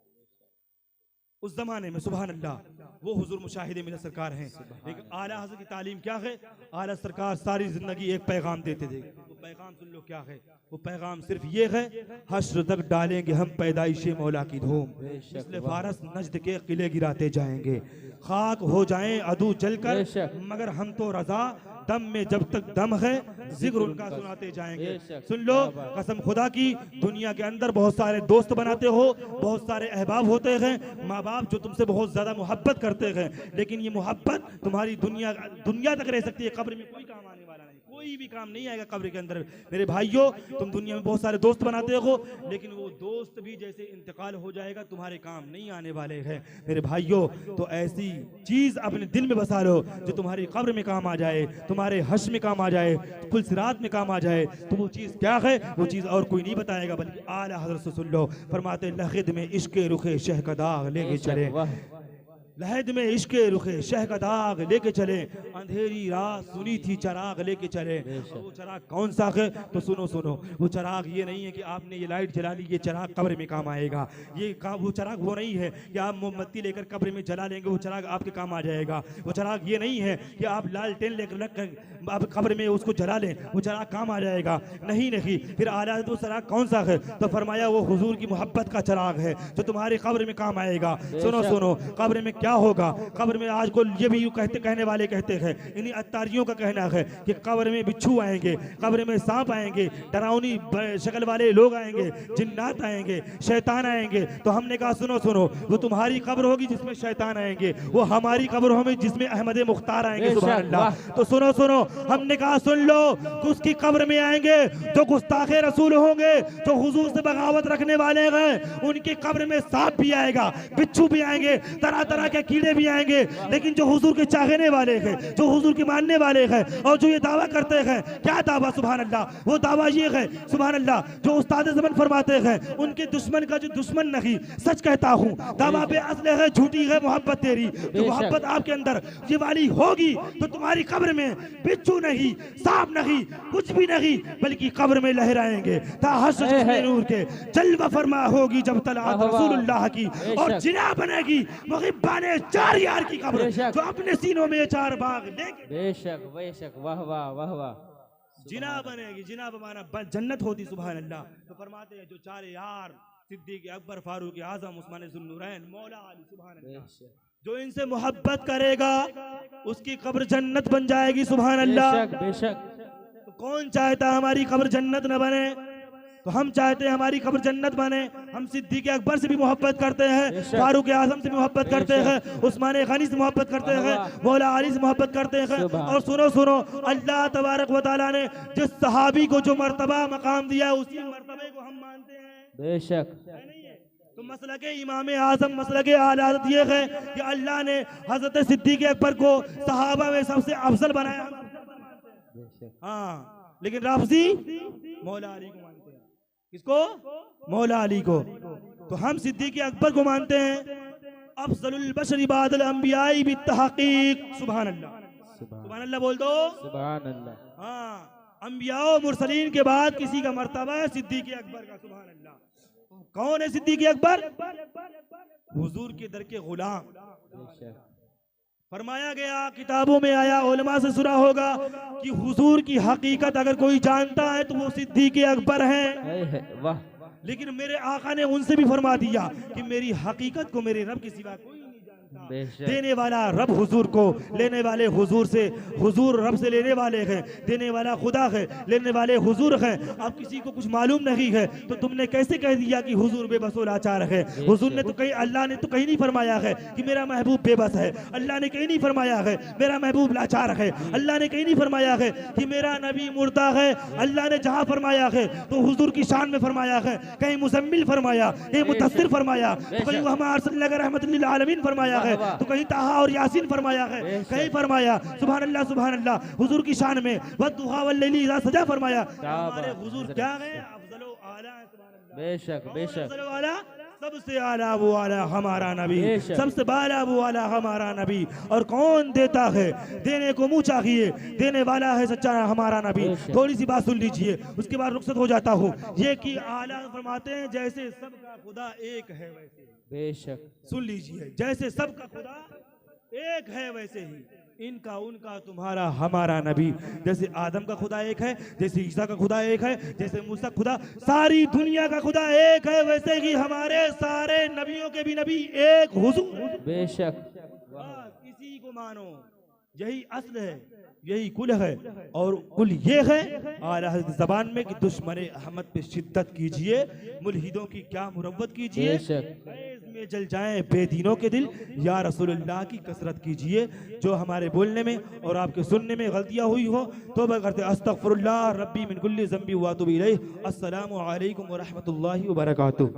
उस जमाने में सुभान अल्लाह वो हुजूर मुशाहिद मिल्लत सरकार हैं। लेकिन आला हज़रत की तालीम क्या है? आला सरकार सारी जिंदगी एक पैगाम देते थे। वो पैगाम सुन लो क्या है? वो पैगाम सिर्फ ये है, हश्र तक डालेंगे हम पैदाइशे मौला की धूम, इसलिए फारस नजद के किले गिराते जाएंगे, खाक हो जाएं अदू जलकर मगर हम तो रजा, दम में जब तक दम है जिक्र उनका सुनाते जाएंगे। सुन लो कसम खुदा की, दुनिया के अंदर बहुत सारे दोस्त बनाते हो, बहुत सारे अहबाब होते हैं, माँ बाप जो तुमसे बहुत ज्यादा मोहब्बत करते हैं, लेकिन ये मोहब्बत तुम्हारी दुनिया तक रह सकती है, कब्र में कोई काम आने वाला नहीं, कोई भी काम नहीं आएगा कब्र के अंदर। मेरे भाइयों, तुम दुनिया में बहुत सारे दोस्त बनाते हो, लेकिन वो दोस्त भी जैसे इंतकाल हो जाएगा तुम्हारे काम नहीं आने वाले हैं। मेरे भाइयों, तो ऐसी चीज अपने दिल में बसा लो जो तुम्हारी कब्र में काम आ जाए, तुम्हारे हश में काम आ जाए, कुल सिरात में काम आ जाए। तो वो चीज क्या है? वो चीज और कोई नहीं बताएगा, बल्कि आला हज़रत से सुन लो। फरमाते लखिद में इश्क़े रुखे शह का दाग लेके चले, लहद में इश्क़े रुखे शह का दाग लेके चले, अंधेरी रात सुनी थी चराग लेके चले। और वो चराग कौन सा है? तो सुनो सुनो, वो चराग ये नहीं है कि आपने ये लाइट जला ली, ये चराग कब्र में काम आएगा। वो चराग वो नहीं है कि आप मोमबत्ती लेकर कब्र में जला लेंगे, वो चराग आपके काम आ जाएगा। वो चराग ये नहीं है कि आप लालटेन लेकर रख कर आप कब्र में उसको जला लें, वो चराग काम आ जाएगा। नहीं नहीं, फिर आला वो चराग कौन सा है? तो फरमाया वो हुजूर की मोहब्बत का चराग है जो तुम्हारे कब्र में काम आएगा। सुनो सुनो, कब्र में क्या होगा? कब्र में आज को ये भी कहने वाले कहते हैं, इन्हीं अत्तारियों का कहना है कि कब्र में बिच्छू आएंगे, कब्र में सांप आएंगे, डरावनी शक्ल वाले लोग आएंगे, जिन्नात आएंगे, शैतान आएंगे। तो हमने कहा सुनो सुनो, वो तुम्हारी कब्र होगी जिसमें शैतान आएंगे, वो हमारी कब्र होगी जिसमें अहमद मुख्तार आएंगे। सुभान अल्लाह। तो सुनो सुनो, हमने कहा सुन लो, उसकी कब्र में आएंगे जो गुस्ताखे रसूल होंगे, जो हुजूर से बगावत रखने वाले हैं, उनकी कब्र में सांप भी आएगा, बिच्छू भी आएंगे, तरह तरह के कीड़े भी आएंगे। लेकिन जो हुजूर के चाहने वाले हैं, जो हुजूर के मानने वाले हैं, और जो ये दावा करते हैं, क्या दावा? सुभान अल्लाह, वो दावा ये है सुभान अल्लाह, जो उस्ताद ज़मान फरमाते हैं, उनके दुश्मन का जो दुश्मन नहीं, सच कहता हूँ दावा पे असले है, झूठी है मोहब्बत तेरी। जो मोहब्बत आपके अंदर ये वाली होगी तो तुम्हारी कब्र में बिच्छू नहीं, सांप नहीं, कुछ भी नहीं, बल्कि कब्र में लहराएंगे नूर के जलवा फरमा होगी जब तलअत रसूलुल्लाह की, और जिना बनेगी मुहिब्बाने चार यार की कब्र, जो अपने सीनों में चार बाग लेके। बेशक बेशक, वाह वाह वाह वाह। जिना बनेगी, जिना बमाना जन्नत होती। सुभान अल्लाह। तो फरमाते हैं जो चार यार, सिद्दीक अकबर, फारूक आजम, उस्मान ज़ुन्नूरैन, मौला अली, सुभान अल्लाह, जो इनसे मोहब्बत करेगा उसकी कब्र जन्नत बन जाएगी। सुभान अल्लाह। बेशक। तो कौन चाहता हमारी कब्र जन्नत न बने? तो हम चाहते हैं हमारी कब्र जन्नत बने। हम सिद्दीक अकबर से भी मोहब्बत करते हैं, फारूक आजम से भी मोहब्बत करते हैं, उस्मान गनी से मोहब्बत करते हैं, मौला अली से मोहब्बत करते हैं। और सुनो सुनो, अल्लाह तबारक व तआला ने जिस सहाबी को जो मर्तबा मकाम दिया, उसी मर्तबे को हम मानते हैं। बेशक। तो मसलके इमाम आजम, मसलके आला हज़रत ये है कि अल्लाह ने हजरत सिद्दीक अकबर को सहाबा में सबसे अफजल बनाया। हाँ, लेकिन राफजी मौला अली को मानते हैं। किसको? मौला अली को। तो हम सिद्दीक अकबर को मानते हैं अफजलुल बशर बादल अंबियाई बित्तहकीक। सुभान अल्लाह, सुभान अल्लाह बोल दो। सुभान अल्लाह। हाँ, अंबिया मुरसलीन के बाद किसी का मर्तबा है सिद्दीक अकबर का। सुभान अल्लाह। कौन है सिद्दीक अकबर? हुजूर के दर के गुलाम। फरमाया गया, किताबों में आया, उलमा से सुना होगा कि हुजूर की हकीकत अगर कोई जानता है तो वो सिद्दीक अकबर हैं। वाह। लेकिन मेरे आका ने उनसे भी फरमा दिया कि मेरी हकीकत को मेरे रब के सिवा कोई नहीं जानता। देने वाला रब हुजूर को, लेने वाले हुजूर से, हुजूर रब से लेने वाले हैं, देने वाला खुदा है, लेने वाले हुजूर हैं। अब किसी को कुछ मालूम नहीं है तो तुमने कैसे कह दिया कि हुजूर बेबस और लाचार है? हुजूर ने तो कहीं, अल्लाह ने तो कहीं नहीं फरमाया है कि मेरा महबूब बेबस है। अल्लाह ने कहीं नहीं फरमाया है मेरा महबूब लाचार है। अल्लाह ने कहीं नहीं फरमाया है कि मेरा नबी मुर्दा है। अल्लाह ने जहाँ फरमाया है तो हुजूर की शान में फरमाया है, कहीं मुजम्मिल फरमाया, कहीं मुदस्सिर फरमाया, तो कहीं रहमतुल लिल आलमीन फरमाया है, तो कहीं ताहा और यासीन फरमाया है, कहीं फरमाया सुभान अल्लाह हुजूर की शान में वद्दुहा वल्लैली इज़ा सजा फरमाया। हमारे हुजूर क्या है, अफजलो आला है, सुभान अल्लाह। बेशक बेशक, अफजलो आला, सबसे आला वो आला हमारा नबी, सबसे बाला वो आला हमारा नबी। और कौन देता है, देने को मुँह चाहिए, देने वाला है सच्चा हमारा नबी। थोड़ी सी बात सुन लीजिए, उसके बाद रुखसत हो जाता हूँ। ये कि आला फरमाते हैं जैसे सबका खुदा एक है वैसे। बेशक सुन लीजिए, जैसे सबका खुदा एक है वैसे ही इनका उनका तुम्हारा हमारा नबी। जैसे आदम का खुदा एक है, जैसे ईसा का खुदा एक है, जैसे मूसा खुदा, सारी दुनिया का खुदा एक है, वैसे ही हमारे सारे नबियों के भी नबी एक हुजूर। बेशक, इसी को मानो, यही असल है, यही कुल है। और कुल ये है आला हज़रत ज़बान में कि दुश्मन अहमद पे शिद्दत कीजिए, मुल्हिदों की क्या मुरव्वत कीजिए, फैज़ में जल जाएं बेदीनों के दिल, या रसूलुल्लाह की कसरत कीजिए। जो हमारे बोलने में और आपके सुनने में गलतियाँ हुई हो तौबा करते अस्तगफिरुल्लाह रब्बी मिन कुल्ली ज़ंबी व अतूबु इलैह। अस्सलामु अलैकुम व रहमतुल्लाहि व बरकातुहू।